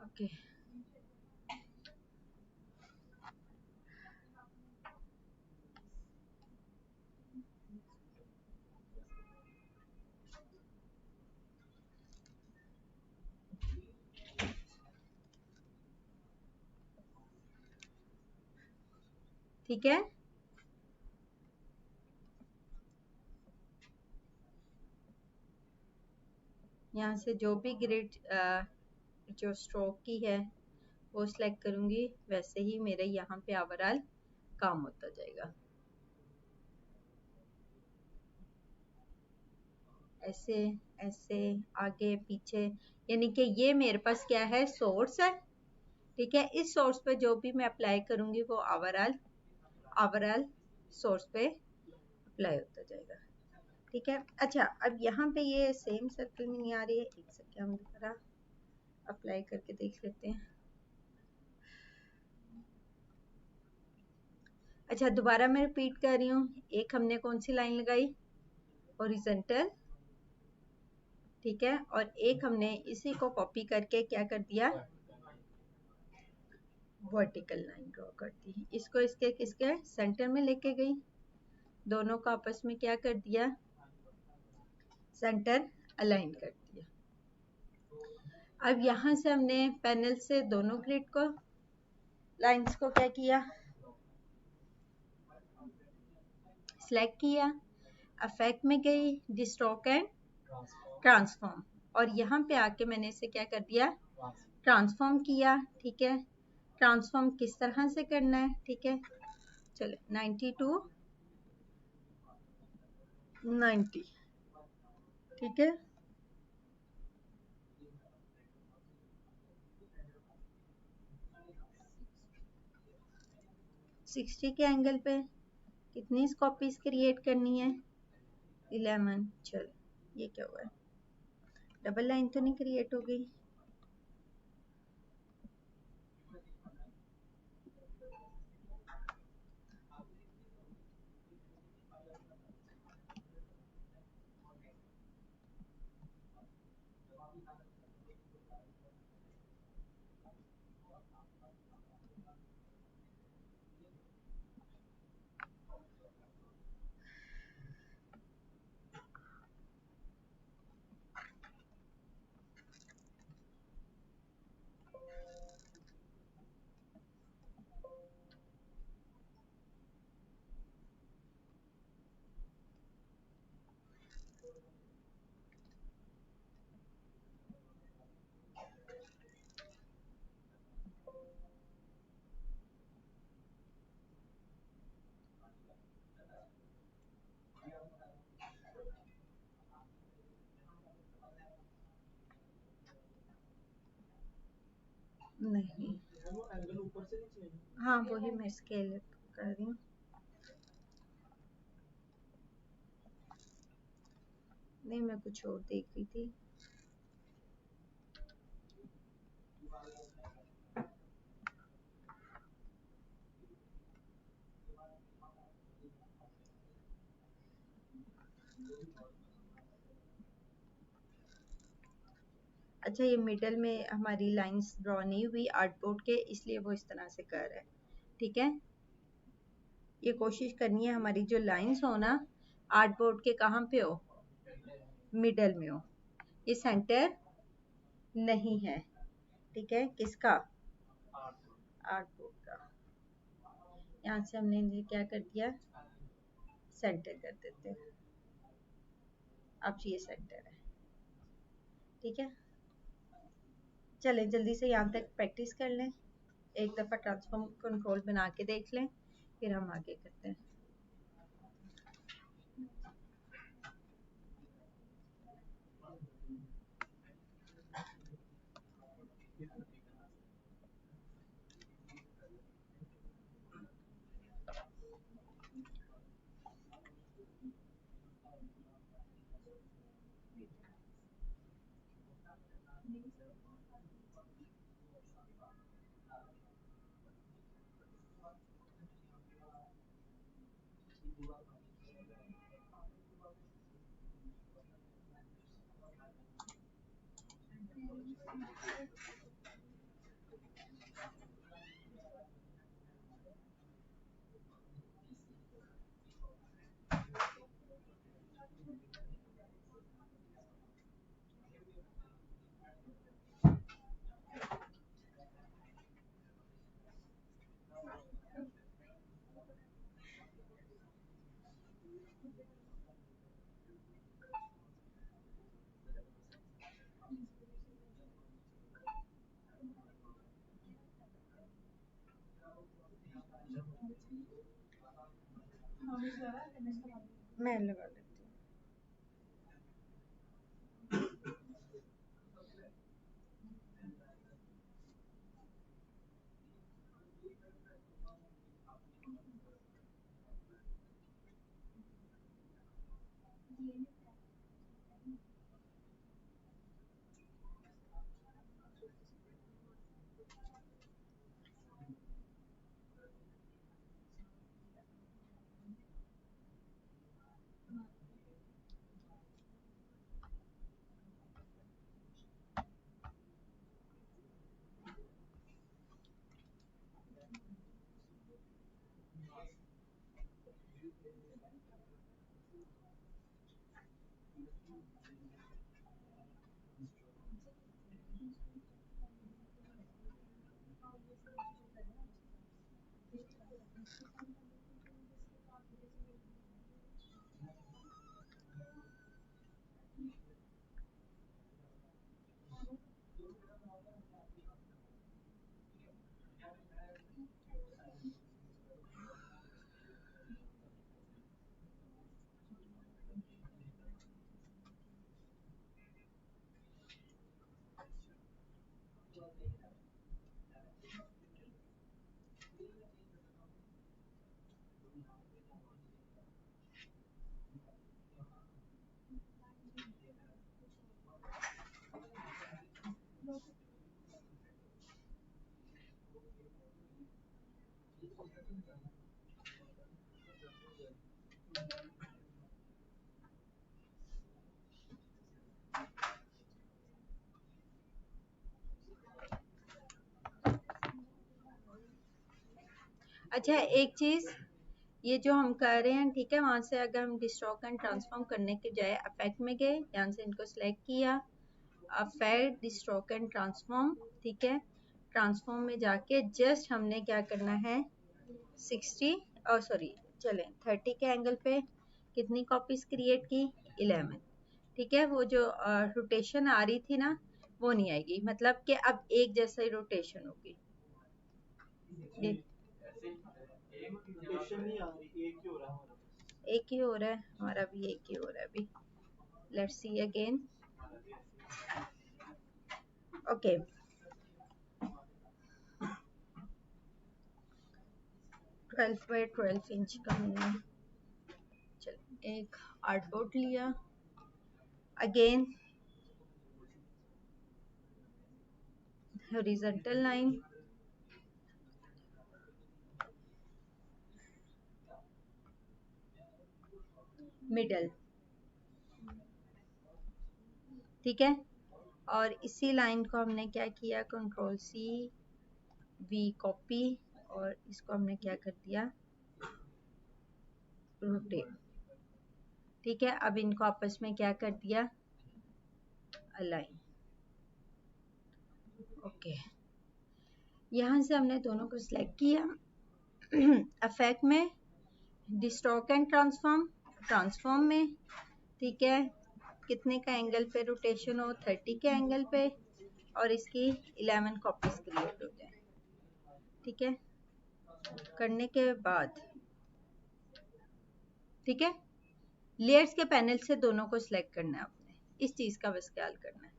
Okay. ठीक है, यहाँ से जो भी ग्रिड जो स्ट्रोक की है वो सिलेक्ट करूंगी, वैसे ही मेरे यहाँ पे ओवरऑल काम होता जाएगा। ऐसे ऐसे आगे पीछे, यानी कि ये मेरे पास क्या है, सोर्स है। ठीक है, इस सोर्स पे जो भी मैं अप्लाई करूंगी वो ओवरऑल ओवरऑल सोर्स पे अप्लाई होता जाएगा। ठीक है, अच्छा अब यहाँ पे ये सेम सर्कल में नहीं आ रही है, एक सेकंड हम दोबारा अप्लाई करके देख लेते हैं। अच्छा दोबारा मैं रिपीट कर रही हूँ, एक हमने कौन सी लाइन लगाई, हॉरिजॉन्टल। ठीक है, और एक हमने इसी को कॉपी करके क्या कर दिया, वर्टिकल लाइन ड्रॉ कर दी। इसको इसके किसके सेंटर में लेके गई, दोनों को आपस में क्या कर दिया, सेंटर अलाइन कर दिया। अब यहाँ से हमने पैनल से दोनों ग्रिड को लाइंस को क्या किया, सिलेक्ट किया, इफेक्ट में गई, डिस्टॉक एंड ट्रांसफॉर्म, और यहाँ पे आके मैंने इसे क्या कर दिया, ट्रांसफॉर्म किया। ठीक है, ट्रांसफॉर्म किस तरह से करना है, ठीक है, चलो 90 टू 90। ठीक है, 60 के एंगल पे कितनी कॉपीज क्रिएट करनी है, 11। चलो ये क्या हुआ है, डबल लाइन तो नहीं क्रिएट हो गई, नहीं, हाँ वही मैं स्केल कर रही हूँ, नहीं मैं कुछ और देख रही थी। अच्छा ये मिडल में हमारी लाइंस ड्रॉ नहीं हुई आर्टबोर्ड के, इसलिए वो इस तरह से कर रहा है। ठीक है, ये कोशिश करनी है हमारी जो लाइंस हो ना आर्टबोर्ड के कहाँ पे हो, मिडल में हो, ये सेंटर नहीं है। ठीक है, किसका, आर्टबोर्ड का। यहाँ से हमने ये क्या कर दिया, सेंटर कर देते हैं, अब ये सेंटर है। ठीक है, चले जल्दी से यहाँ तक प्रैक्टिस कर लें, एक दफ़ा ट्रांसफॉर्म कंट्रोल बना के देख लें, फिर हम आगे करते हैं। मैं लगा लेती हूँ। अच्छा, एक चीज, ये जो हम कर रहे हैं, ठीक है, वहां से अगर हम डिस्ट्रॉक एंड ट्रांसफॉर्म करने के जाए अफेक्ट में गए, यहाँ से इनको सिलेक्ट किया, अफेक्ट डिस्ट्रॉक एंड ट्रांसफॉर्म, ठीक है, ट्रांसफॉर्म में जाके जस्ट हमने क्या करना है, 60 और सॉरी चलें 30 के एंगल पे कितनी कॉपीज क्रिएट की, 11, ठीक है। वो जो रोटेशन आ रही थी ना, वो नहीं आएगी, मतलब कि अब एक जैसा ही रोटेशन होगी। एक ही हो रहा है हमारा भी, एक ही हो रहा है अभी। Let's see again. Okay, 12 by 12 inch का हमने चलो एक आर्टबोर्ड लिया। अगेन हॉरिजॉन्टल लाइन, मिडल, ठीक है। और इसी लाइन को हमने क्या किया, कंट्रोल सी वी कॉपी, और इसको हमने क्या कर दिया, रोटेट, ठीक है। अब इनको आपस में क्या कर दिया, अलाइन। ओके, यहाँ से हमने दोनों को सिलेक्ट किया, अफेक्ट में डिस्टॉक एंड ट्रांसफॉर्म, ट्रांसफॉर्म में, ठीक है, कितने का एंगल पे रोटेशन हो, 30 के एंगल पे, और इसकी 11 कॉपीज क्रिएट हो जाए, ठीक है। करने के बाद, ठीक है, लेयर्स के पैनल से दोनों को सिलेक्ट करना है आपने, इस चीज का बस ख्याल करना है।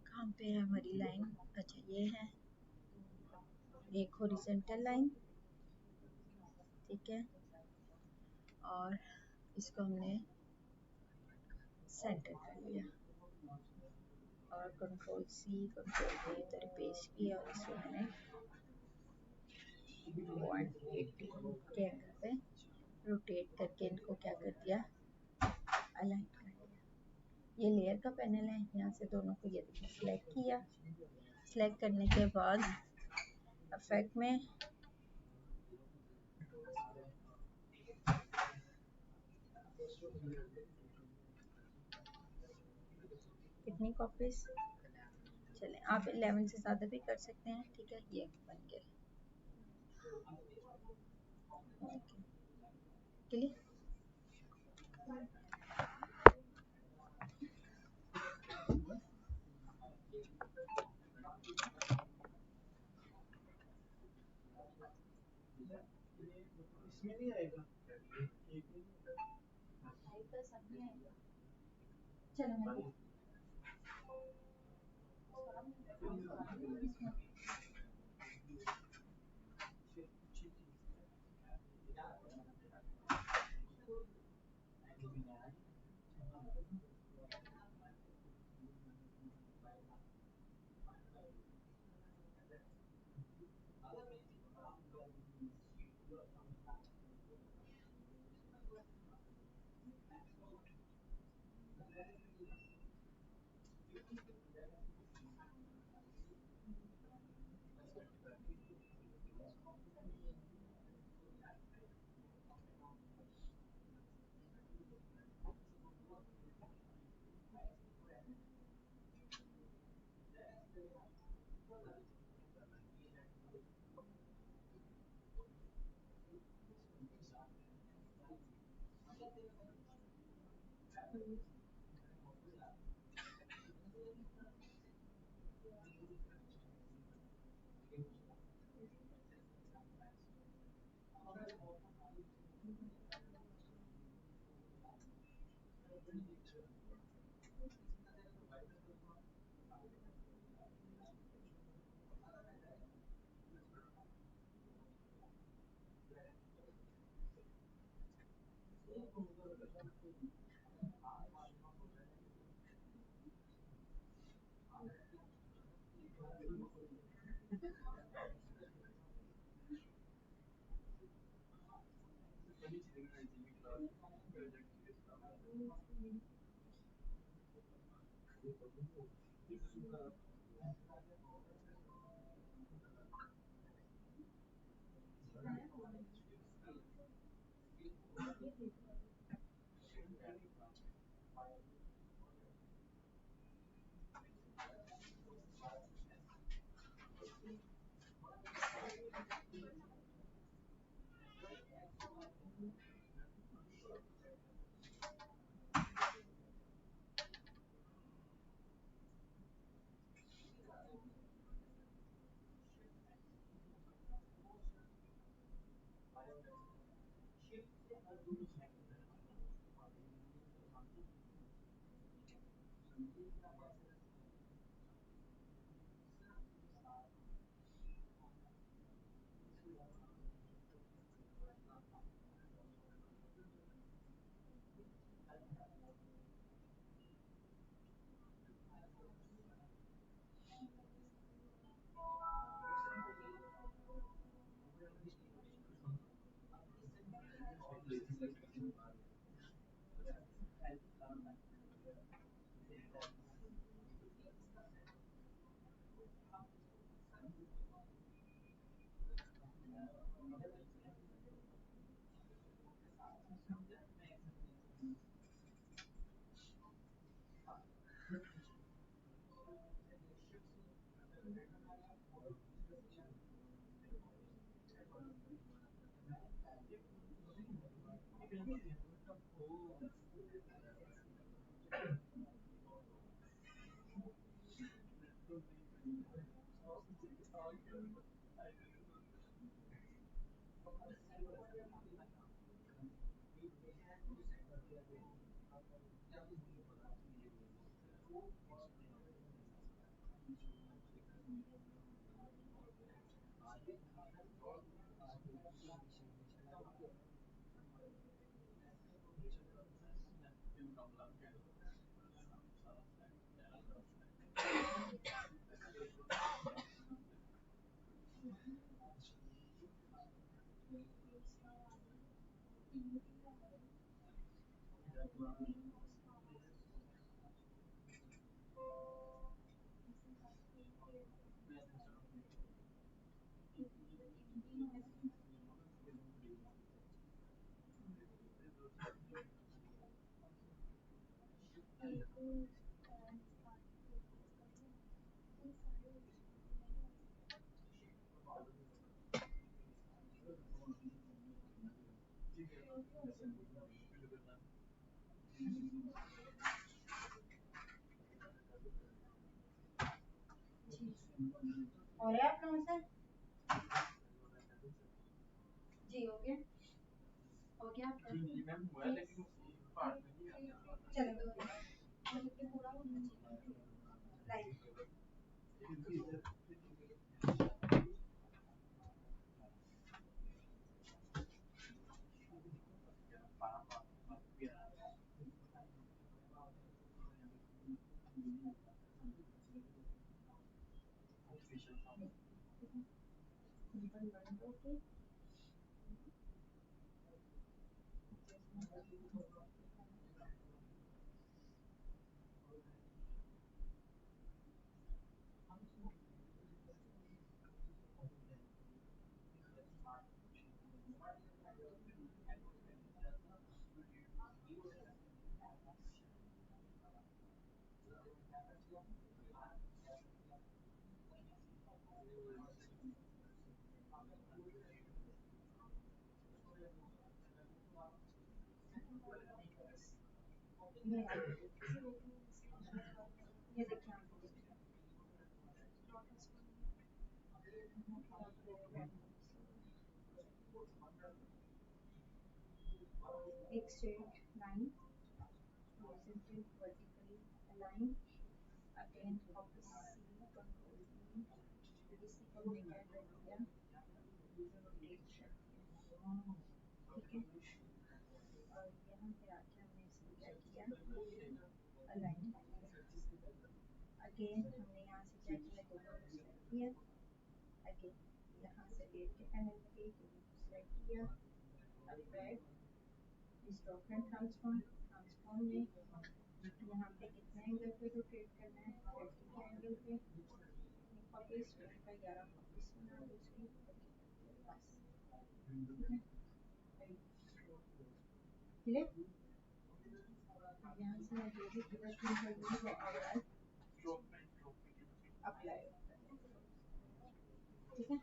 कहाँ पे है हमारी लाइन, अच्छा ये है एक हॉरिजॉन्टल लाइन, ठीक है, और इसको हमने सेंटर कर लिया, और कंट्रोल सी कंट्रोल वी इधर पेस्ट किया, और इसको मैंने 180 के एंगल पे रोटेट करके इनको क्या कर दिया, अलाइन कर दिया। ये लेयर का पैनल है, यहाँ से दोनों को ये देखिए सिलेक्ट किया। सिलेक्ट करने के बाद इफेक्ट में कितनी कॉपीज, चलें आप 11 से ज़्यादा भी कर सकते हैं, ठीक है। ये बन गया, क्लियर। चलो मैं और है आप लोगों से जी हो गया आपका चलो लाइक ये देखिए एक straight line horizontal vertically aligned again copy C control V DC को हमने क्या कर दिया rotate कर दिया ठीक है और यहाँ पे आके हमने इसको क्या किया अलाइन अगेन हमने यहाँ से क्या किया दोनों को सेलेक्ट किया अगेन यहाँ से डेट के पैनल में गई दोनों को सेलेक्ट किया अब ड्रैग डिस्टॉर्शन ट्रांसफॉर्म में यहाँ पे कितने एंगल पे रोटेट करना है 30 के एंगल पे कॉपीज 11 कॉपीज बना लो उसकी बस क्लियर यहाँ से मैं जो भी प्रदर्शन करूँगी वो ओवरऑल अप्लाई ठीक है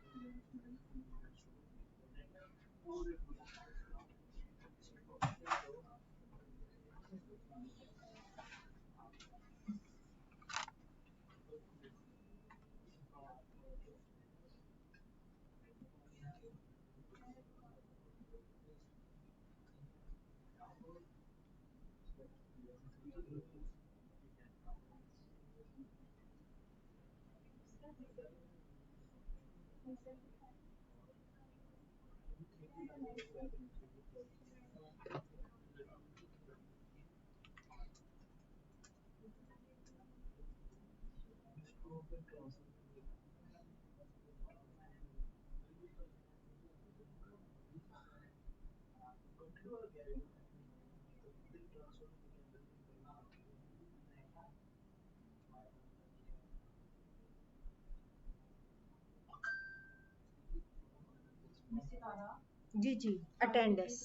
जी जी अटेंडेंस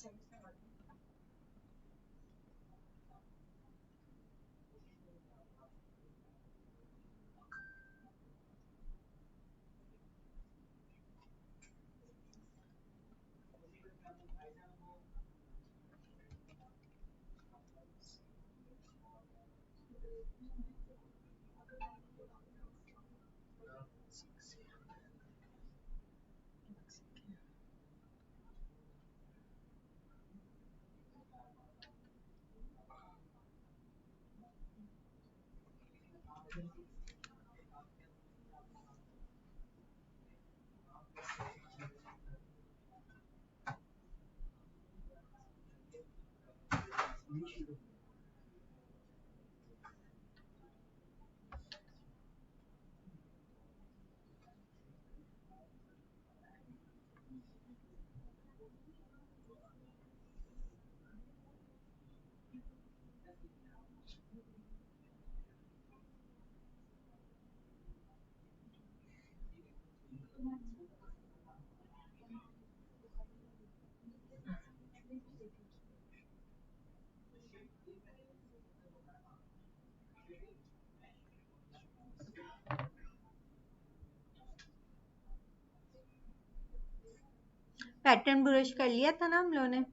पैटर्न ब्रश कर लिया था ना हम लोगों ने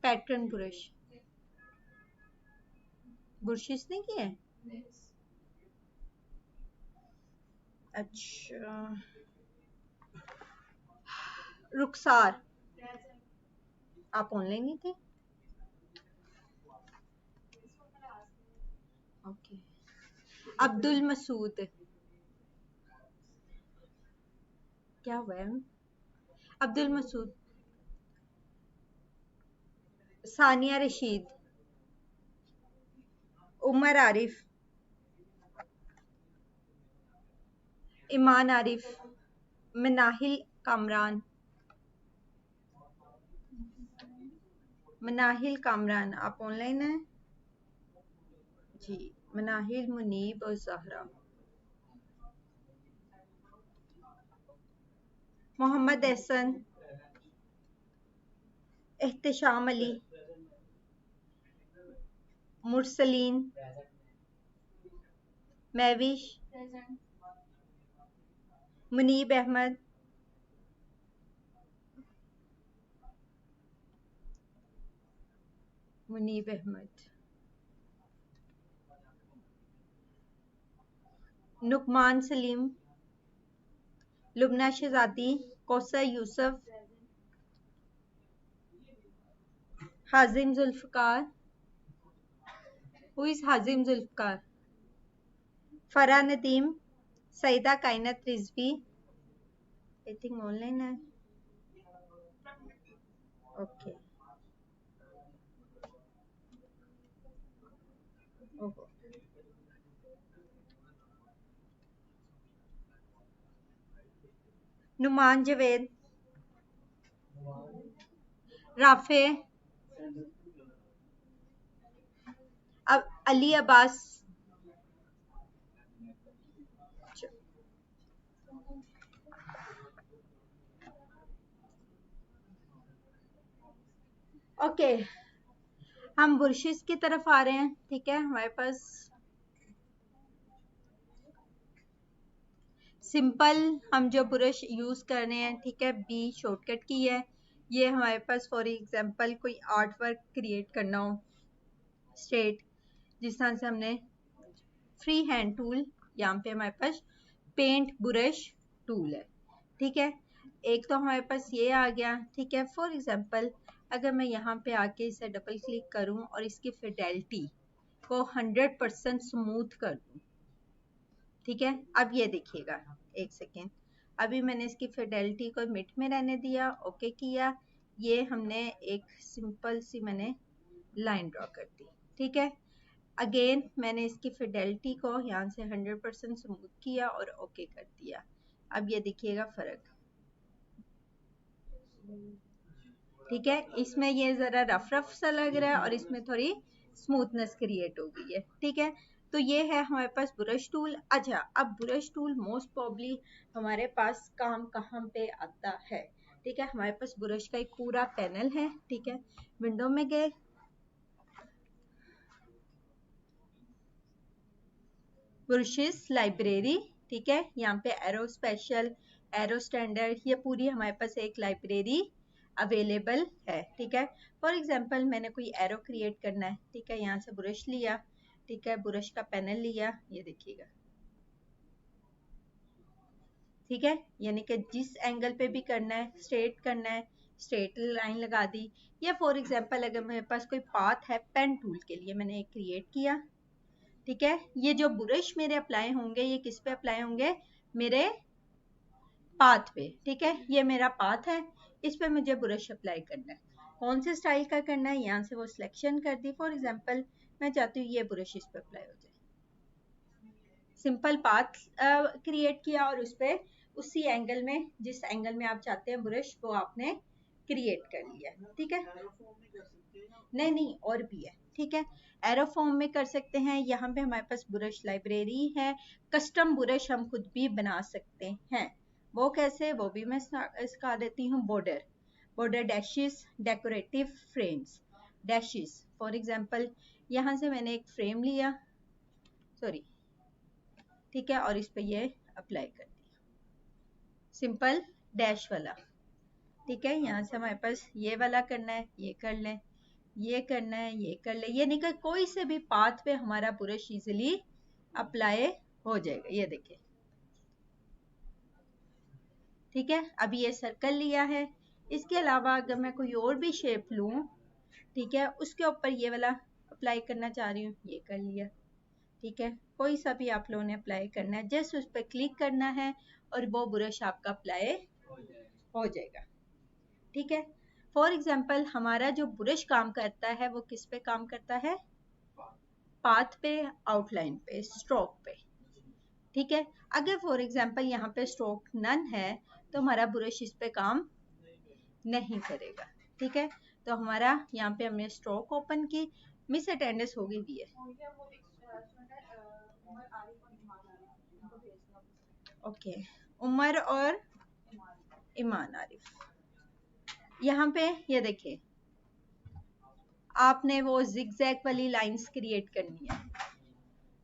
पैटर्न ब्रश बुरशिस नहीं किए। अच्छा, रुखसार आप ऑनलाइन नहीं थे। ओके। अब्दुल मसूद, क्या हुआ है? अब्दुल मसूद। सानिया रशीद, उमर आरिफ, ईमान आरिफ, मनाहिल कामरान, मनाहिल कामरान आप ऑनलाइन हैं जी। मनाहिल, मुनीब और Zahra. Mohammad Ehsan, Ehtesham Ali, Mursaleen, Mahwish, Munib Ahmad, Munib Ahmad, नुकमान Saleem, Lubna Shahzadi, Kausar Yusuf, Hazim Zulfiqar, who is Hazim Zulfiqar, Farah Nadeem, Saeeda Kainat Rizvi, I think online है। ओके। ओहो। नुमान जवेद, राफे, अली अब्बास, ओके। हम बुरशिस की तरफ आ रहे हैं। ठीक है, हमारे पास सिंपल हम जो ब्रश यूज कर रहे हैं, ठीक है, बी शॉर्टकट की है। ये हमारे पास फॉर एग्जांपल कोई आर्ट वर्क क्रिएट करना हो स्ट्रेट, जिस तरह से हमने फ्री हैंड टूल, यहाँ पे हमारे पास पेंट ब्रश टूल है। ठीक है, एक तो हमारे पास ये आ गया। ठीक है, फॉर एग्जांपल अगर मैं यहाँ पे आके इसे डबल क्लिक करूँ और इसकी फिडेलिटी को 100% स्मूथ कर दूँ। ठीक है, अब ये देखिएगा, एक सेकेंड, अभी मैंने इसकी फिडेलिटी को मिड में रहने दिया, ओके किया, ये हमने एक सिंपल सी मैंने लाइन ड्रॉ कर दी। ठीक है, अगेन मैंने इसकी फिडेलिटी को यहाँ से 100% स्मूथ किया और ओके कर दिया। अब ये देखिएगा फर्क। ठीक है, इसमें ये जरा रफ रफ सा लग रहा है और इसमें थोड़ी स्मूथनेस क्रिएट हो गई है। ठीक है, तो ये है हमारे पास ब्रश टूल। अच्छा, अब ब्रश टूल मोस्ट प्रॉब्ली हमारे पास काम कहाँ पे आता है? ठीक है, हमारे पास ब्रश का एक पूरा पैनल है। ठीक है, विंडो में गए, ब्रशेस लाइब्रेरी। ठीक है, यहाँ पे एरो स्पेशल, एरो स्टैंडर्ड, ये पूरी हमारे पास एक लाइब्रेरी अवेलेबल है। ठीक है, फॉर एग्जांपल मैंने कोई एरो क्रिएट करना है। ठीक है, यहाँ से ब्रश लिया, ठीक है, ब्रश का पैनल लिया, ये देखिएगा। ठीक है, यानी कि जिस एंगल पे भी करना है, स्ट्रेट करना है, स्ट्रेट लाइन लगा दी। या फॉर एग्जांपल अगर मेरे पास कोई पाथ है, पेन टूल के लिए मैंने एक क्रिएट किया। ठीक है, ये जो ब्रश मेरे अप्लाई होंगे, ये किस पे अप्लाई होंगे? मेरे पाथ पे। ठीक है, ये मेरा पाथ है, इस पे मुझे ब्रश अप्लाई करना है। कौन से स्टाइल का करना है, यहाँ से वो सिलेक्शन कर दी। फॉर एग्जांपल मैं चाहती हूँ ये ब्रश इस पे अप्लाई हो जाए। सिंपल पाथ क्रिएट किया और उस पे उसी एंगल में, जिस एंगल में आप चाहते हैं ब्रश, वो आपने क्रिएट कर लिया। ठीक है, नहीं नहीं और भी है। ठीक है, एरो फॉर्म में कर सकते हैं। यहाँ पे हमारे पास ब्रश लाइब्रेरी है, कस्टम ब्रश हम खुद भी बना सकते हैं। वो कैसे, वो भी मैं सिखा देती हूँ। Border, border dashes, decorative frames, dashes. For example यहाँ से मैंने एक फ्रेम लिया, सॉरी, ठीक है, और इस पे ये अप्लाई कर दिया, सिंपल डैश वाला। ठीक है, यहाँ से हमारे पास ये वाला करना है, ये कर लें। ये करना है, ये कर ले, ये नहीं कर, कोई से भी पाथ पे हमारा ब्रश इजीली अप्लाई हो जाएगा। ये देखिए, ठीक है। अभी ये सर्कल लिया है। इसके अलावा अगर मैं कोई और भी शेप लूं, ठीक है, उसके ऊपर ये वाला अप्लाई करना चाह रही हूँ, ये कर लिया, ठीक है। कोई सा भी आप लोगों ने अप्लाई करना है, जस्ट उस पर क्लिक करना है और वो ब्रश आपका अप्लाई हो जाएगा, ठीक है। फॉर एग्जाम्पल हमारा जो ब्रश काम करता है वो किस पे काम करता है? पाथ पे, आउटलाइन पे, स्ट्रोक पे, ठीक है। अगर फॉर एग्जाम्पल यहाँ पे स्ट्रोक नन है तो हमारा ब्रश इस पे काम नहीं करेगा, ठीक है। तो हमारा यहाँ पे हमने स्ट्रोक ओपन की, मिस अटेंडेंस हो गई भी है, ओके। उमर और ईमान आरिफ। यहाँ पे ये देखिए, आपने वो जिगजैग वाली लाइंस क्रिएट करनी है,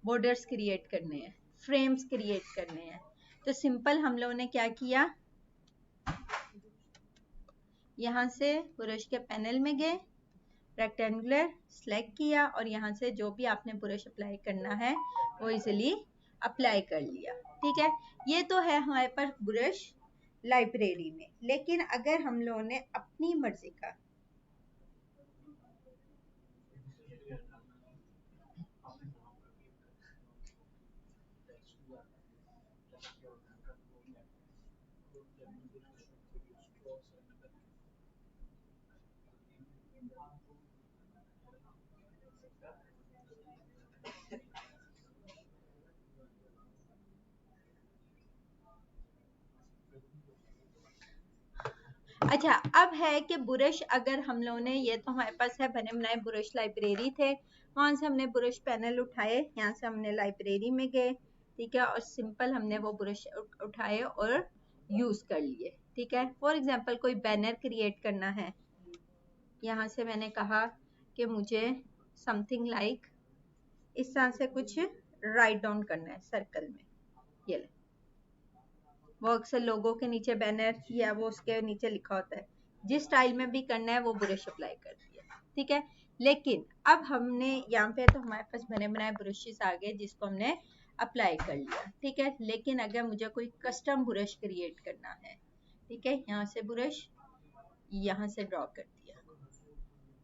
बॉर्डर्स क्रिएट करने हैं, फ्रेम्स क्रिएट करने हैं। तो सिंपल हम लोगों ने क्या किया, यहाँ से ब्रश के पैनल में गए, रेक्टेंगुलर सेलेक्ट किया और यहाँ से जो भी आपने ब्रश अप्लाई करना है वो इजीली अप्लाई कर लिया, ठीक है। ये तो है हमारे पास ब्रश लाइब्रेरी में। लेकिन अगर हम लोगों ने अपनी मर्जी का अच्छा, अब है कि ब्रश अगर हम लोगों ने, ये तो हमारे पास है बने बनाए ब्रश लाइब्रेरी थे, वहां से हमने ब्रश पैनल उठाए, यहाँ से हमने लाइब्रेरी में गए, ठीक है, और सिंपल हमने वो ब्रश उठाए और यूज कर लिए, ठीक है। फॉर एग्जांपल कोई बैनर क्रिएट करना है, यहाँ से मैंने कहा कि मुझे समथिंग लाइक इस तरह से कुछ राइट डाउन करना है सर्कल में, ये ले, वो अक्सर लोगों के नीचे बैनर या वो उसके नीचे लिखा होता है, जिस स्टाइल में भी करना है वो ब्रश अप्लाई कर दिया, ठीक है। लेकिन अब हमने यहाँ पे तो हमारे पास बने बनाए ब्रशेस आ गए जिसको हमने अप्लाई कर लिया, ठीक है। लेकिन अगर मुझे कोई कस्टम ब्रश क्रिएट करना है, ठीक है, यहाँ से ब्रश यहाँ से ड्रॉ कर दिया,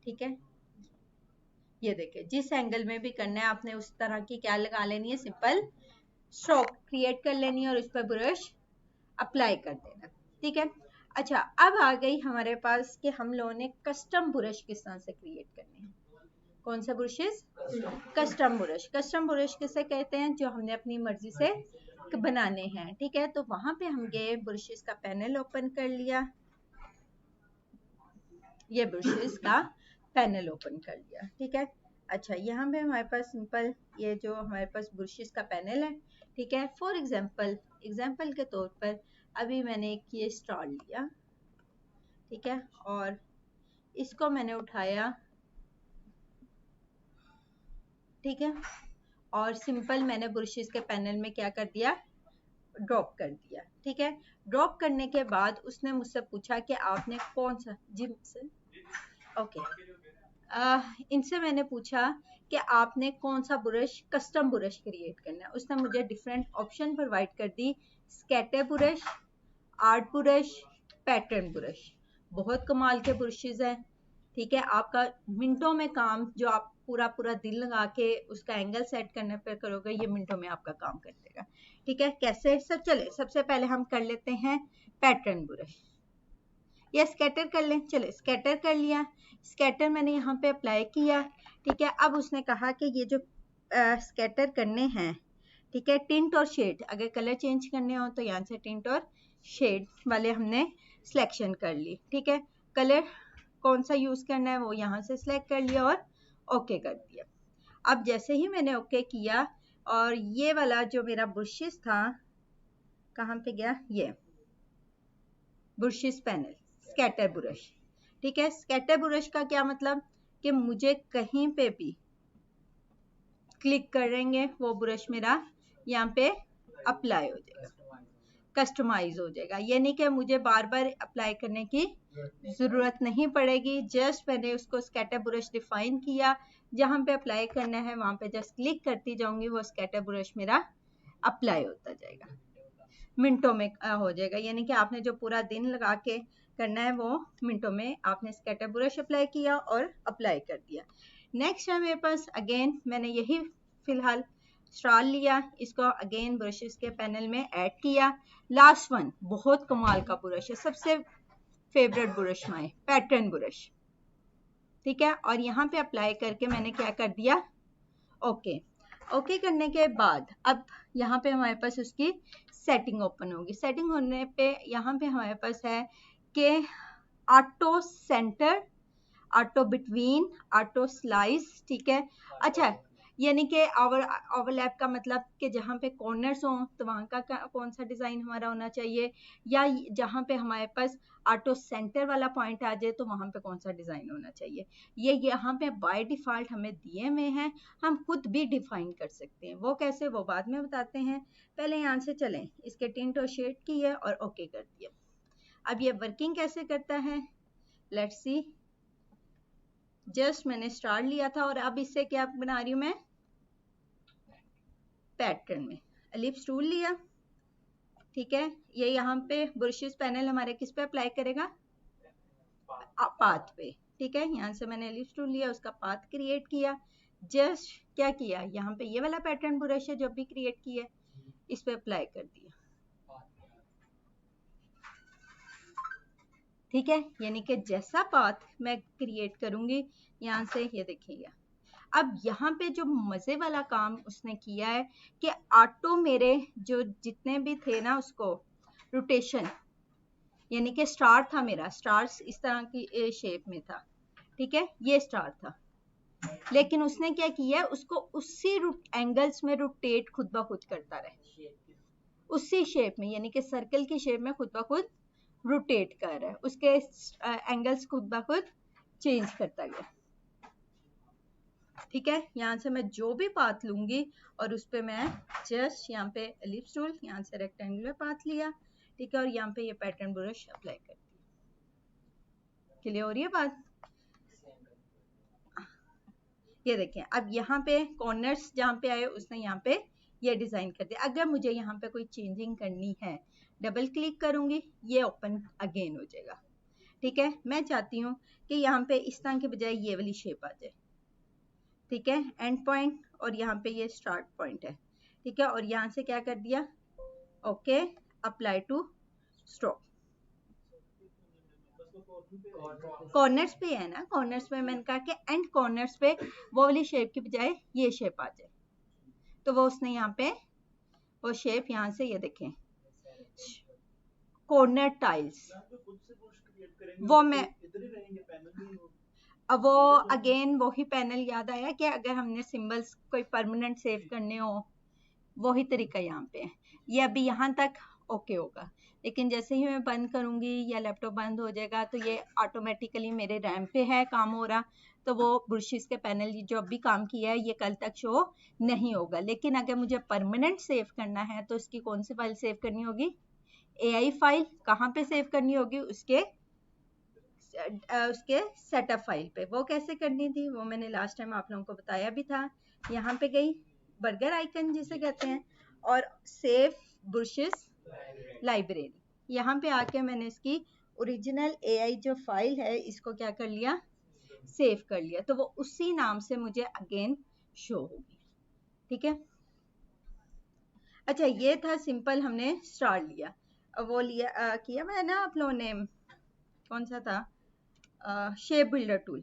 ठीक है। ये देखिए, जिस एंगल में भी करना है आपने उस तरह की क्या लगा लेनी है, सिंपल स्ट्रोक क्रिएट कर लेनी है और उस पर ब्रश अप्लाई कर देना, ठीक है। अच्छा, अब आ गई हमारे पास कि हम लोगों ने कस्टम ब्रश किस तरह से क्रिएट करने हैं। कौन सा brushes? Custom brush. Custom brush किसे कहते हैं? जो हमने अपनी मर्जी से बनाने हैं, ठीक है। तो वहां पे हम गए, ब्रशेस का पैनल ओपन कर लिया, ये ब्रशेस का पैनल ओपन कर लिया, ठीक है। अच्छा, यहाँ पे हमारे पास सिंपल ये जो हमारे पास ब्रशेस का पैनल है, ठीक है। फॉर एग्जाम्पल के तौर पर अभी मैंने एक ये स्टार लिया, ठीक है, और इसको मैंने उठाया, ठीक है, और सिंपल मैंने ब्रशेस के पैनल में क्या कर दिया, ड्रॉप कर दिया, ठीक है। ड्रॉप करने के बाद उसने मुझसे पूछा कि आपने कौन सा, जी सर, ओके, इनसे मैंने पूछा कि आपने कौन सा ब्रश, कस्टम ब्रश क्रिएट करना है। उसने मुझे डिफरेंट ऑप्शन प्रोवाइड कर दी, scatter brush, art brush, pattern brush. बहुत कमाल के ब्रशेज हैं, ठीक है। आपका मिनटों में काम, जो आप पूरा दिल लगा के उसका एंगल सेट करने पर करोगे, ये मिनटों में आपका काम कर देगा, ठीक है। कैसे सर? चले सबसे पहले हम कर लेते हैं पैटर्न ब्रश, या स्कैटर कर लें, चले स्कैटर कर लिया। स्कैटर मैंने यहाँ पे अप्लाई किया, ठीक है। अब उसने कहा कि ये जो स्कैटर करने हैं, ठीक है, टिंट और शेड, अगर कलर चेंज करने हो तो यहाँ से टिंट और शेड वाले हमने सिलेक्शन कर ली, ठीक है। कलर कौन सा यूज करना है वो यहाँ से सिलेक्ट कर लिया और ओके कर दिया। अब जैसे ही मैंने ओके किया, और ये वाला जो मेरा ब्रशेस था, कहाँ पे गया, ये ब्रशेस पैनल, स्कैटर ब्रश, ठीक है। स्कैटर ब्रश का क्या मतलब कि मुझे कहीं पे भी क्लिक करेंगे वो ब्रश मेरा यहाँ पे अप्लाई हो जाएगा, कस्टमाइज हो जाएगा, यानी कि मुझे बार बार अप्लाई करने की ज़रूरत नहीं पड़ेगी। जस्ट मैंने उसको स्कैटर ब्रश डिफाइन किया, जहाँ पे अप्लाई करना है वहाँ पे जस्ट क्लिक करती जाऊंगी, वो स्कैटर ब्रश मेरा अप्लाई होता जाएगा, मिनटों में हो जाएगा। यानी कि आपने जो पूरा दिन लगा के करना है वो मिनटों में आपने स्कैटर ब्रश अप्लाई किया और अप्लाई कर दिया। नेक्स्ट है मेरे पास, अगेन मैंने यही फिलहाल स्टार लिया, इसको अगेन ब्रशेस के पैनल में ऐड किया। लास्ट वन बहुत कमाल का ब्रश है, सबसे फेवरेट ब्रश माए, पैटर्न ब्रश, ठीक है। और यहाँ पे अप्लाई करके मैंने क्या कर दिया, ओके। ओके करने के बाद अब यहाँ पे हमारे पास उसकी सेटिंग ओपन होगी। सेटिंग होने पे यहाँ पे हमारे पास है कि auto centre, auto between, auto slice, ठीक है। अच्छा, यानी कि ओवरलैप का मतलब कि जहाँ पे कॉर्नर्स हों तो वहाँ का कौन सा डिज़ाइन हमारा होना चाहिए, या जहाँ पे हमारे पास ऑटो सेंटर वाला पॉइंट आ जाए तो वहाँ पे कौन सा डिज़ाइन होना चाहिए। ये यहाँ पे बाय डिफ़ॉल्ट हमें दिए हुए हैं, हम खुद भी डिफाइन कर सकते हैं। वो कैसे, वो बाद में बताते हैं। पहले यहाँ से चलें, इसके टिंट और शेड की है और ओके कर दिया। अब ये वर्किंग कैसे करता है, लेट्स सी। जस्ट मैंने स्टार लिया था और अब इससे क्या बना रही हूँ मैं, पैटर्न में एलिप्स टूल लिया, ठीक है। ये यहाँ पे ब्रशेस पैनल हमारे किस पे अप्लाई करेगा, पाथ पे, ठीक है। यहाँ से मैंने एलिप्स टूल लिया, उसका पाथ क्रिएट किया। जस्ट क्या किया, यहाँ पे ये वाला पैटर्न ब्रश है जो भी क्रिएट किया, इस पे अप्लाई कर दिया, ठीक है। यानी कि जैसा पाथ मैं क्रिएट करूंगी यहाँ से, ये देखिएगा। अब यहाँ पे जो मजे वाला काम उसने किया है कि ऑटो मेरे जो जितने भी थे ना उसको रोटेशन, यानी कि स्टार था मेरा, स्टार्स इस तरह की शेप में था, ठीक है, ये स्टार था। लेकिन उसने क्या किया, उसको उसी एंगल्स में रोटेट खुद ब खुद करता रहे, उसी शेप में, यानी कि सर्कल की शेप में खुद ब खुद रोटेट कर रहा है, उसके एंगल्स खुद ब खुद चेंज करता गया, ठीक है। यहाँ से मैं जो भी पाथ लूंगी और उस पर मैं जस्ट यहाँ पे एलिप्स टूल, यहाँ से रेक्टेंगुलर पाथ लिया, ठीक है, और यहाँ पे ये पैटर्न ब्रश अप्लाई कर दिया। क्लियर हो रही है बात, ये देखें। अब यहाँ पे कॉर्नर्स जहाँ पे आए उसने यहाँ पे ये डिजाइन कर दिया। अगर मुझे यहाँ पे कोई चेंजिंग करनी है, डबल क्लिक करूंगी, ये ओपन अगेन हो जाएगा, ठीक है। मैं चाहती हूँ कि यहाँ पे इस तरह के बजाय ये वाली शेप आ जाए, ठीक है, एंड पॉइंट, और यहाँ पे ये स्टार्ट पॉइंट है, ठीक है। और यहाँ से क्या कर दिया, okay, apply two stroke. Corners पे है ना, कॉर्नर्स पे मैंने कहा कि एंड कॉर्नर्स पे वो वाली शेप की बजाय ये शेप आ जाए, तो वो उसने यहाँ पे वो शेप, यहाँ से ये देखें कॉर्नर टाइल्स, वो मैं अब वो अगेन वही पैनल याद आया कि अगर हमने सिंबल्स कोई परमानेंट सेव करने हो, वही तरीका यहाँ पे है। ये अभी यहाँ तक ओके होगा, लेकिन जैसे ही मैं बंद करूंगी या लैपटॉप बंद हो जाएगा तो ये ऑटोमेटिकली मेरे रैम पे है काम हो रहा, तो वो ब्रशेस के पैनल जो अभी काम किया है ये कल तक शो नहीं होगा। लेकिन अगर मुझे परमानेंट सेव करना है तो इसकी कौन सी फाइल सेव करनी होगी, AI फाइल। कहाँ पे सेव करनी होगी, उसके सेटअप फाइल पे। वो कैसे करनी थी वो मैंने लास्ट टाइम आप लोगों को बताया भी था। यहाँ पे गई, बर्गर आइकन जिसे कहते हैं, और सेव ब्रशेस लाइब्रेरी, यहाँ पे आके मैंने इसकी ओरिजिनल AI जो फाइल है इसको क्या कर लिया, सेव कर लिया, तो वो उसी नाम से मुझे अगेन शो होगी, ठीक है। अच्छा, ये था सिंपल, हमने स्टार लिया, वो लिया किया मैं ना आप लोगों ने, कौन सा था, शेप बिल्डर टूल,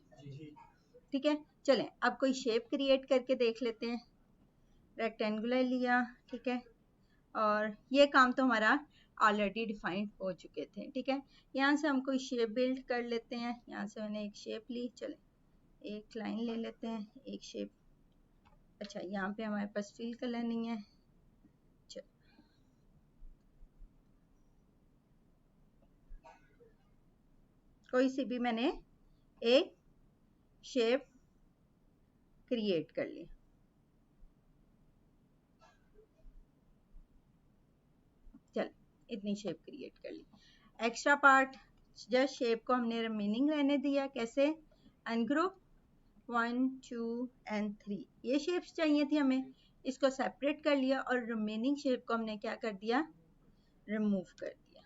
ठीक है। चलें अब कोई शेप क्रिएट करके देख लेते हैं। रेक्टेंगुलर लिया, ठीक है, और ये काम तो हमारा ऑलरेडी डिफाइंड हो चुके थे, ठीक है। यहाँ से हम कोई शेप बिल्ड कर लेते हैं। यहाँ से मैंने एक शेप ली, चले एक लाइन ले लेते हैं, एक शेप। अच्छा, यहाँ पे हमारे पास फिल कलर नहीं है, चलो कोई सी भी मैंने एक शेप क्रिएट कर ली। चल इतनी शेप क्रिएट कर ली। एक्स्ट्रा पार्ट जस्ट शेप को हमने रिमेनिंग रहने दिया। कैसे? अनग्रुप 1 2 एंड 3 ये शेप्स चाहिए थी हमें, इसको सेपरेट कर लिया और रिमेनिंग शेप को हमने क्या कर दिया? रिमूव कर दिया।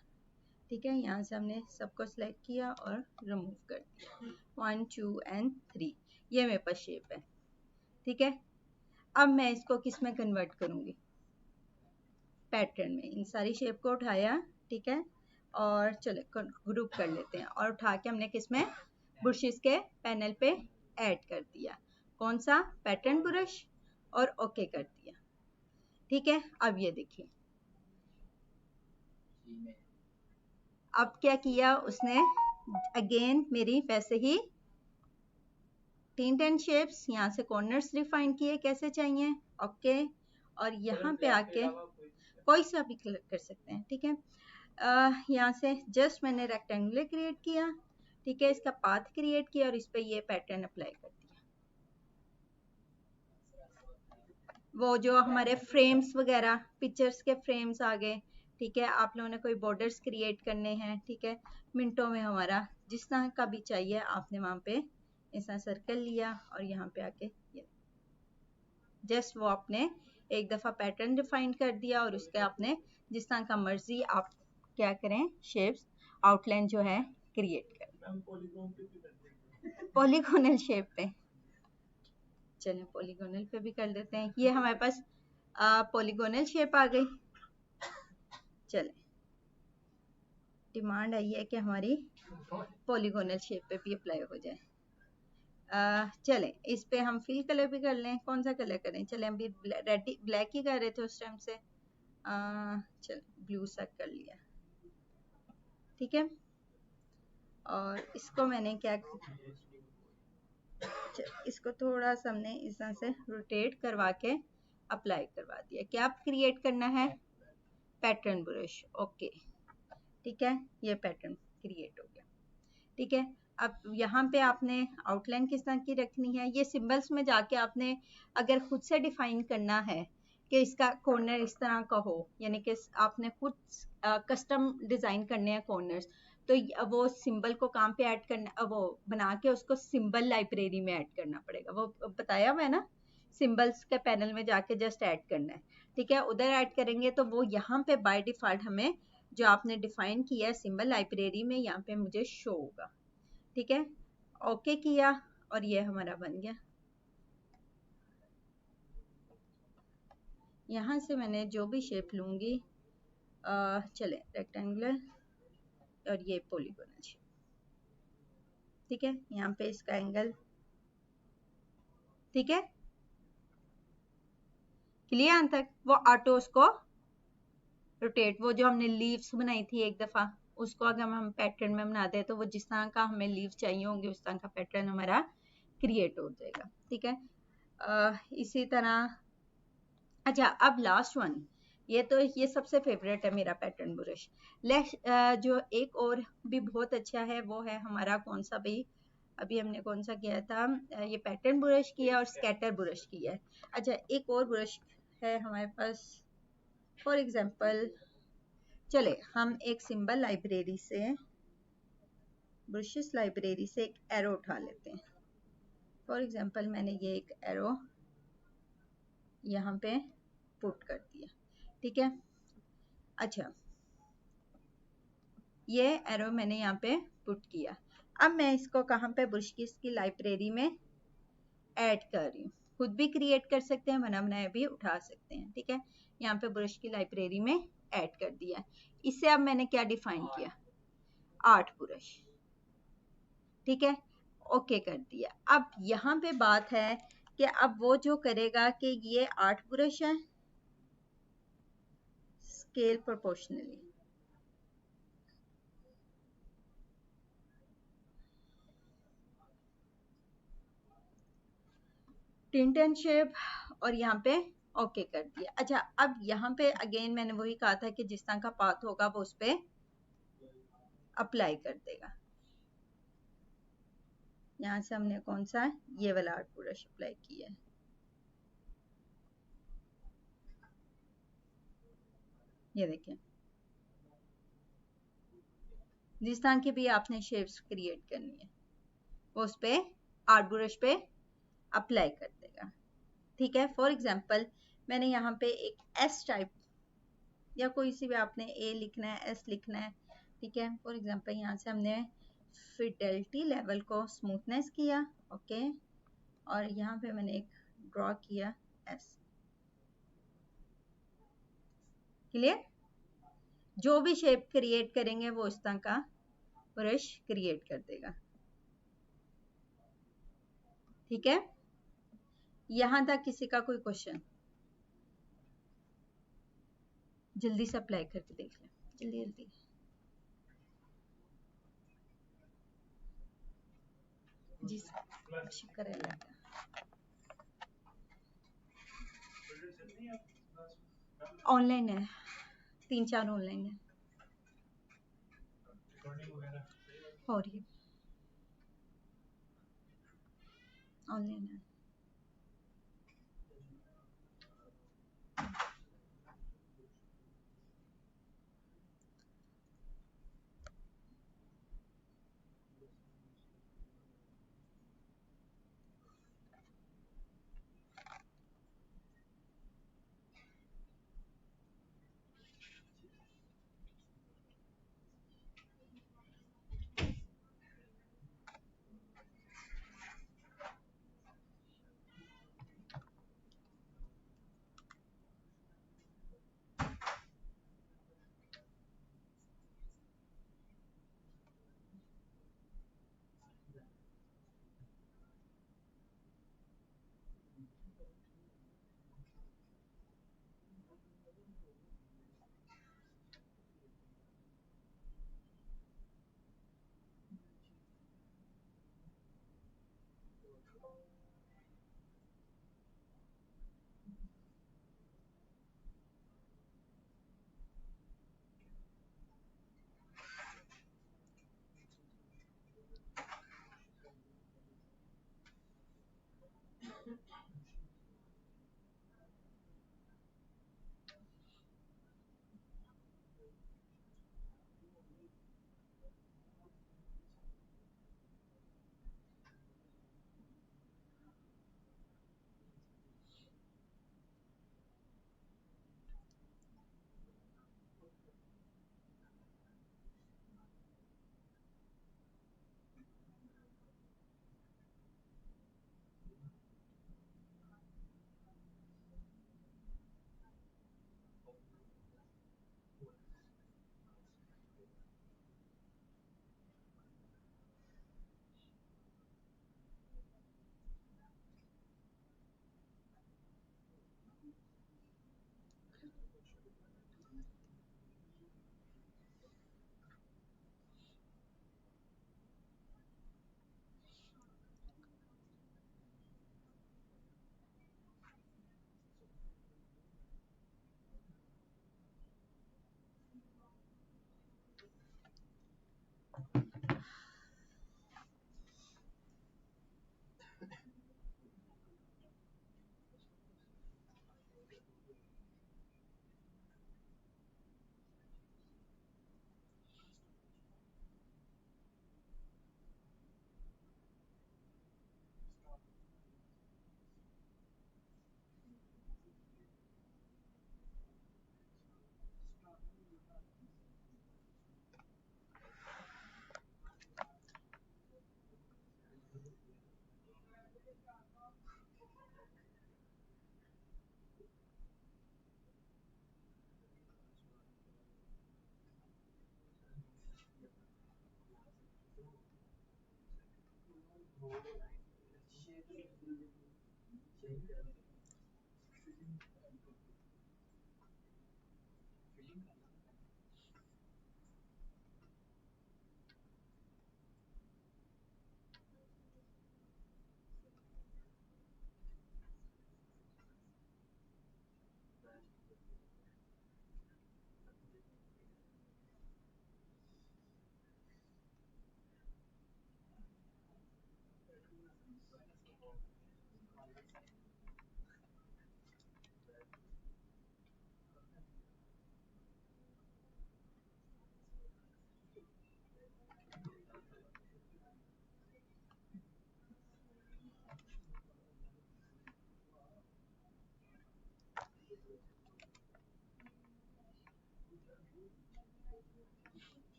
ठीक है, यहाँ से हमने सबको सिलेक्ट किया और रिमूव कर दिया। 1 2 एंड 3 ये मेरे पास शेप है। ठीक है, अब मैं इसको किस में कन्वर्ट करूंगी? पैटर्न में। इन सारी शेप को उठाया, ठीक है, और चले ग्रुप कर लेते हैं और उठा के हमने किस में? ब्रशेस के पैनल पे ऐड कर दिया। कौन सा? पैटर्न ब्रश, और ओके कर दिया। ठीक है, अब ये देखिए, अब क्या किया उसने? अगेन मेरी वैसे ही 10 शेप्स, यहाँ से कॉर्नर्स डिफाइन किए कैसे चाहिए। ओके, और यहाँ पे आके कोई सा भी कलर कर सकते हैं। ठीक है, यहाँ से जस्ट मैंने रेक्टेंगुलर क्रिएट किया। ठीक है, इसका पाथ क्रिएट किया और इस पे ये पैटर्न अप्लाई कर दिया। वो जो हमारे फ्रेम्स वगैरह, पिक्चर्स के फ्रेम्स आ गए। ठीक है, आप लोगों ने कोई बॉर्डर्स क्रिएट करने हैं, ठीक है, मिनटों में हमारा जिस तरह का भी चाहिए आपने वहां पे ऐसा सर्कल लिया और यहाँ पे आके ये जस्ट वो आपने एक दफा पैटर्न डिफाइन कर दिया और उसके आपने जिस तरह का मर्जी आप क्या करें, शेप्स आउटलाइन जो है क्रिएट करें। पॉलीगोनल शेप पे, चलिए पॉलीगोनल पे भी कर देते हैं। ये हमारे पास पॉलीगोनल शेप आ गई। चले, डिमांड आई है कि हमारी पॉलीगोनल शेप पे भी अप्लाई हो जाए। चले, इस पे हम फिल कलर भी कर लें। कौन सा कलर करें? चले, हम भी ब्लैक ही कर रहे थे उस टाइम से। चल ब्लू सा कर लिया। ठीक है, और इसको मैंने क्या, इसको थोड़ा सा हमने इस तरह से रोटेट करवा के अप्लाई करवा दिया। क्या क्रिएट करना है? Pattern brush. ओके, ठीक है, ये पैटर्न क्रिएट हो गया। ठीक है, अब यहाँ पे आपने आउटलाइन किस तरह की रखनी है, ये सिंबल्स में जाके आपने अगर खुद से डिफाइन करना है कि इसका कॉर्नर इस तरह का हो, यानी कि आपने खुद कस्टम डिजाइन करने हैं कॉर्नर्स, तो वो सिंबल को कहाँ पे ऐड करना, वो बना के उसको सिंबल लाइब्रेरी में ऐड करना पड़ेगा। वो बताया हुआ है ना, सिंबल्स के पैनल में जाके जस्ट ऐड करना है। ठीक है, उधर ऐड करेंगे तो वो यहाँ पे बाय डिफॉल्ट हमें जो आपने डिफाइन किया है सिंबल लाइब्रेरी में यहाँ पे मुझे शो होगा। ठीक है, ओके किया और ये हमारा बन गया। यहाँ से मैंने जो भी शेप लूंगी, चले रेक्टेंगुलर और ये पॉलीगोनल शेप। ठीक है, यहाँ पे इसका एंगल, ठीक है, क्लियर यहाँ तक? वो ऑटो उसको रोटेट, वो जो हमने लीव्स बनाई थी एक दफा, उसको अगर हम पैटर्न में बना दे तो वो जिस तरह का हमें लीव चाहिए होंगे उस तरह का पैटर्न हमारा क्रिएट हो जाएगा। ठीक है, इसी तरह। अच्छा, अब लास्ट वन, ये तो ये सबसे फेवरेट है मेरा पैटर्न ब्रश। जो एक और भी बहुत अच्छा है वो है हमारा कौन सा भाई, अभी हमने कौन सा किया था, ये पैटर्न ब्रश किया और स्कैटर ब्रश किया है। अच्छा, एक और ब्रश है हमारे पास, फॉर एग्जांपल चले हम एक सिंबल लाइब्रेरी से, ब्रशेस लाइब्रेरी से एक एरो उठा लेते हैं। फॉर एग्जांपल मैंने ये एक एरो यहाँ पे पुट कर दिया। ठीक है, अच्छा, ये एरो मैंने यहाँ पे पुट किया। अब मैं इसको कहाँ पे, ब्रशेस की लाइब्रेरी में ऐड कर रही हूँ। खुद भी क्रिएट कर सकते हैं, बना बनाया भी उठा सकते हैं। ठीक है, यहाँ पे ब्रश की लाइब्रेरी में ऐड कर दिया। इससे अब मैंने क्या डिफाइन किया? Art brush. ठीक है, ओके कर दिया। अब यहाँ पे बात है कि अब वो जो करेगा कि ये आर्ट ब्रश है, scale proportionally, tint and shape, और यहाँ पे ओके कर दिया। अच्छा, अब यहाँ पे अगेन मैंने वही कहा था कि जिस तरह का पाथ होगा वो उस पे अप्लाई कर देगा। यहाँ से हमने कौन सा, ये वाला आर्ट ब्रश अप्लाई किया है। ये देखें, जिस तरह की भी आपने शेप्स क्रिएट करनी है वो उस पे आर्ट ब्रश पे अप्लाई कर देगा। ठीक है, फॉर एग्जाम्पल मैंने यहाँ पे एक एस टाइप या कोई सी भी आपने ए लिखना है, एस लिखना है। ठीक है, फॉर एग्जाम्पल यहाँ से हमने फिडेलिटी लेवल को स्मूथनेस किया, ओके, और यहाँ पे मैंने एक ड्रॉ किया एस। क्लियर? जो भी शेप क्रिएट करेंगे वो इस तरह का ब्रश क्रिएट कर देगा। ठीक है, यहां तक किसी का कोई क्वेश्चन? जल्दी से अप्लाई करके देख लें, जल्दी जल्दी। जी सर, शुक्र है अल्लाह का। ऑनलाइन है, 3-4 ऑनलाइन है, हो रही है, ऑनलाइन है।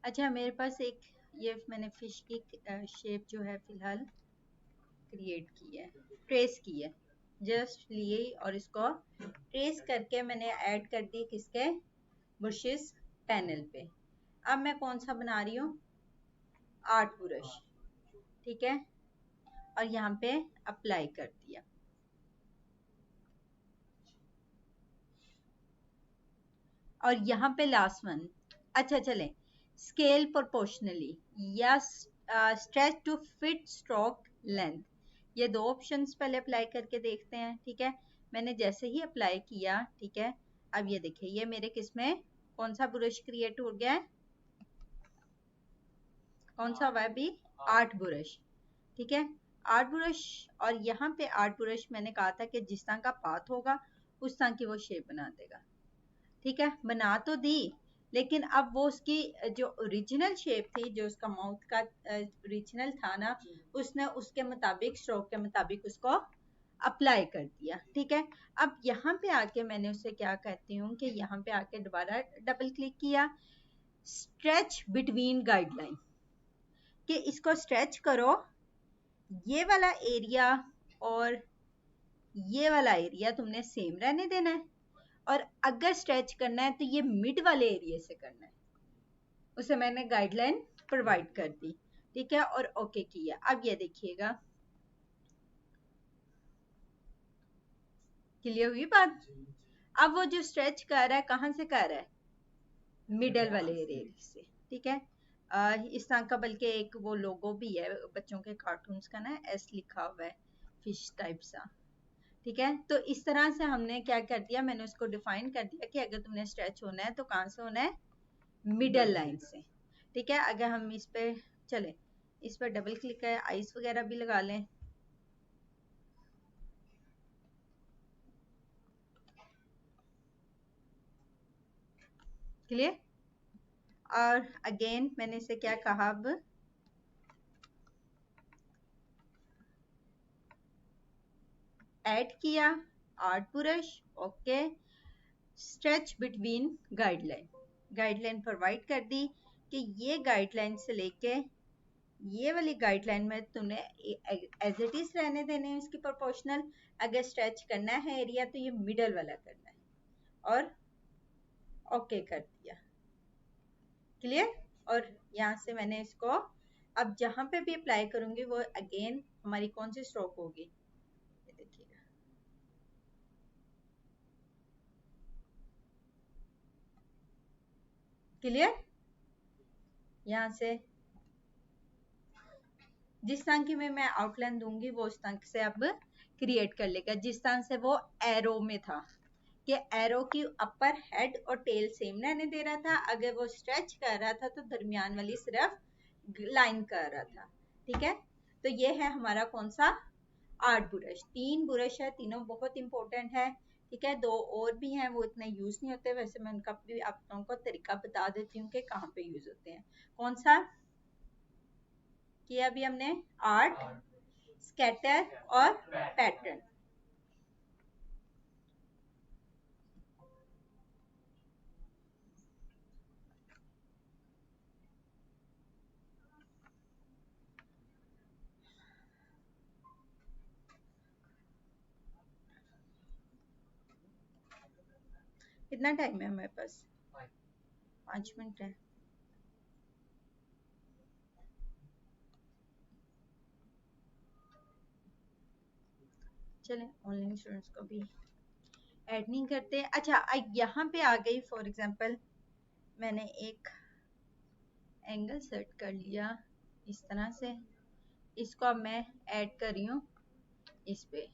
अच्छा, मेरे पास एक ये मैंने फिश की शेप जो है फिलहाल क्रिएट की है, ट्रेस की है, जस्ट लिए और इसको ट्रेस करके मैंने ऐड कर दी किसके ब्रशेस पैनल पे। अब मैं कौन सा बना रही हूँ, आर्ट ब्रश, ठीक है, और यहाँ पे अप्लाई कर दिया। और यहाँ पे लास्ट वन, अच्छा चलें, स्केल प्रोपोर्शनली या stretch to fit stroke length, ये दो ऑप्शंस पहले अप्लाई करके देखते हैं, ठीक है। मैंने जैसे ही अप्लाई किया, ठीक है, अब ये देखिए ये मेरे किस में कौन सा ब्रश क्रिएट हो गया है, कौन सा हुआ है अभी, आर्ट ब्रश, ठीक है, आर्ट ब्रश। और यहाँ पे आर्ट ब्रश मैंने कहा था कि जिस तरह का पाथ होगा उस तरह की वो शेप बना देगा, ठीक है, बना तो दी, लेकिन अब वो उसकी जो ओरिजिनल शेप थी, जो उसका माउथ का ओरिजिनल था ना, उसने उसके मुताबिक स्ट्रोक के मुताबिक उसको अप्लाई कर दिया, ठीक है। अब यहाँ पे आके मैंने उसे क्या कहती हूँ कि यहाँ पे आके दोबारा डबल क्लिक किया, स्ट्रेच बिटवीन गाइडलाइन, कि इसको स्ट्रेच करो, ये वाला एरिया और ये वाला एरिया तुमने सेम रहने देना है, और अगर स्ट्रेच करना है तो ये मिड वाले एरिया से करना है, उसे मैंने गाइडलाइन प्रोवाइड कर दी, ठीक है, और ओके किया। अब ये देखिएगा, क्लियर हुई बात। अब वो जो स्ट्रेच कर रहा है कहाँ से कर रहा है, मिडल वाले एरिया से, ठीक है। इस तरह का बल्कि एक वो लोगो भी है बच्चों के कार्टून्स का ना, एस लिखा हुआ है, फिश टाइप सा, ठीक है। तो इस तरह से हमने क्या कर दिया, मैंने उसको डिफाइन कर दिया कि अगर तुमने स्ट्रेच होना है तो कहाँ से होना है, मिडल लाइन से, ठीक है। अगर हम इस पे चले, इस पर डबल क्लिक करें, आइस वगैरह भी लगा लें, क्लियर। और अगेन मैंने इसे क्या कहा, अब ऐड किया art brush, okay, stretch between guideline, guideline provide कर दी कि ये गाइडलाइन से लेके ये वाली गाइडलाइन में तुमने एज इट इज रहने देने हैं इसकी प्रोपोर्शनल। अगर स्ट्रेच करना है एरिया तो ये मिडल वाला करना है और ओके कर दिया। क्लियर। और यहाँ से मैंने इसको अब जहां पे भी अप्लाई करूंगी वो अगेन हमारी कौन सी स्ट्रोक होगी, ये देखिएगा। क्लियर। यहाँ से जिस तरह की मैं आउटलाइन दूंगी वो उस तरह से अब क्रिएट कर लेगा, जिस तरह से वो एरो में था कि एरो की अपर हेड और टेल सेम रहने दे रहा था। अगर वो स्ट्रेच कर रहा था तो दरमियान वाली सिर्फ लाइन कर रहा था। ठीक है, तो ये है हमारा कौन सा, आर्ट ब्रश। 3 ब्रश है, तीनों बहुत इंपॉर्टेंट है। ठीक है, 2 और भी हैं, वो इतने यूज नहीं होते। वैसे मैं उनका भी आप लोगों को तरीका बता देती हूँ कि कहाँ पे यूज होते हैं। कौन सा किया अभी हमने, आर्ट, स्कैटर और पैटर्न। कितना टाइम है हमारे पास, 5 मिनट है। चलें, ऑनलाइन स्टूडेंट्स को भी ऐड नहीं करते। अच्छा, यहाँ पे आ गई। फॉर एग्जांपल मैंने एक एंगल सेट कर लिया इस तरह से, इसको अब मैं ऐड कर रही हूँ इस पे।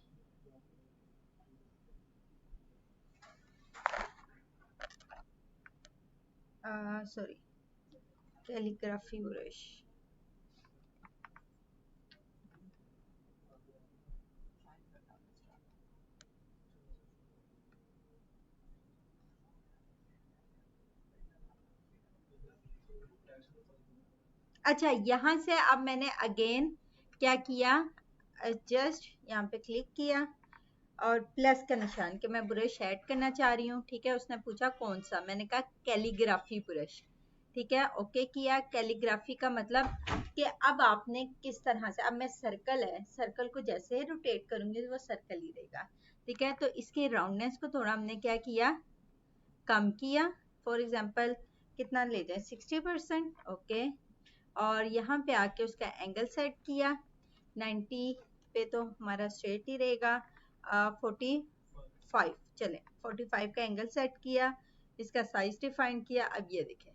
Sorry, calligraphy brush. अच्छा, यहाँ से अब मैंने अगेन क्या किया, जस्ट यहाँ पे क्लिक किया और प्लस का निशान कि मैं ब्रश ऐड करना चाह रही हूँ। ठीक है, उसने पूछा कौन सा, मैंने कहा कैलीग्राफी ब्रश। ठीक है, ओके किया। कैलीग्राफी का मतलब कि अब आपने किस तरह से, अब मैं सर्कल है, सर्कल को जैसे रोटेट करूंगी वो सर्कल ही रहेगा। ठीक है, तो इसके राउंडनेस को थोड़ा हमने क्या किया, कम किया। फॉर एग्जाम्पल कितना ले जाए, 60%। ओके, और यहाँ पे आके उसका एंगल सेट किया 90 पे, तो हमारा स्ट्रेट ही रहेगा। 45, चले 45 का एंगल सेट किया, इसका साइज डिफाइन किया। अब ये देखें,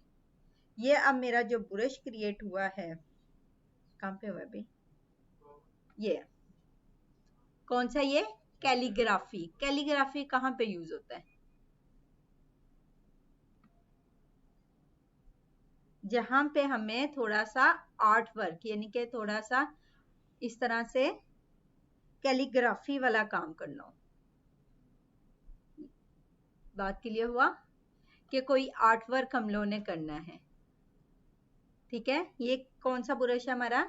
ये अब मेरा जो ब्रश क्रिएट हुआ है, कहाँ पे हुआ अभी, ये कौन सा, ये कैलीग्राफी। कैलीग्राफी कहाँ पे यूज होता है, जहां पे हमें थोड़ा सा आर्ट वर्क यानी कि थोड़ा सा इस तरह से कैलीग्राफी वाला काम करना हो। बात क्लियर हुआ कि कोई आर्ट वर्क हम लोगों ने करना है। ठीक है, ये कौन सा ब्रश है हमारा,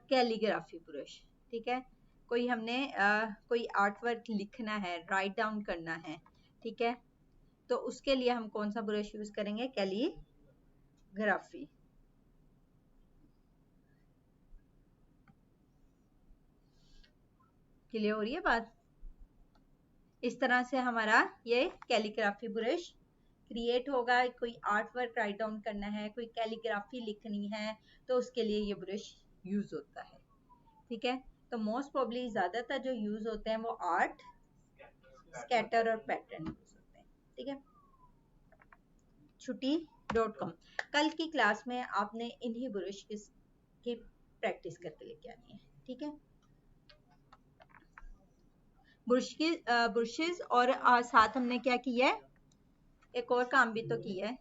कैलीग्राफी ब्रश। ठीक है, कोई हमने कोई आर्ट वर्क लिखना है, राइट डाउन करना है। ठीक है, तो उसके लिए हम कौन सा ब्रश यूज करेंगे, कैलीग्राफी। क्लियर हो रही है बात। इस तरह से हमारा ये कैलीग्राफी ब्रश क्रिएट होगा। कोई आर्ट वर्क राइट डाउन करना है, कोई कैलीग्राफी लिखनी है, तो उसके लिए ये ब्रश यूज होता है। ठीक है, तो मोस्ट प्रोबेबली ज्यादातर जो यूज होते हैं वो आर्ट, स्कैटर और पैटर्न यूज होते हैं। ठीक है, छुट्टी.com। कल की क्लास में आपने इन्हीं ब्रश की प्रैक्टिस करके लेके आनी है। ठीक है, ब्रशेस और साथ हमने क्या किया है, एक और काम भी तो किया है।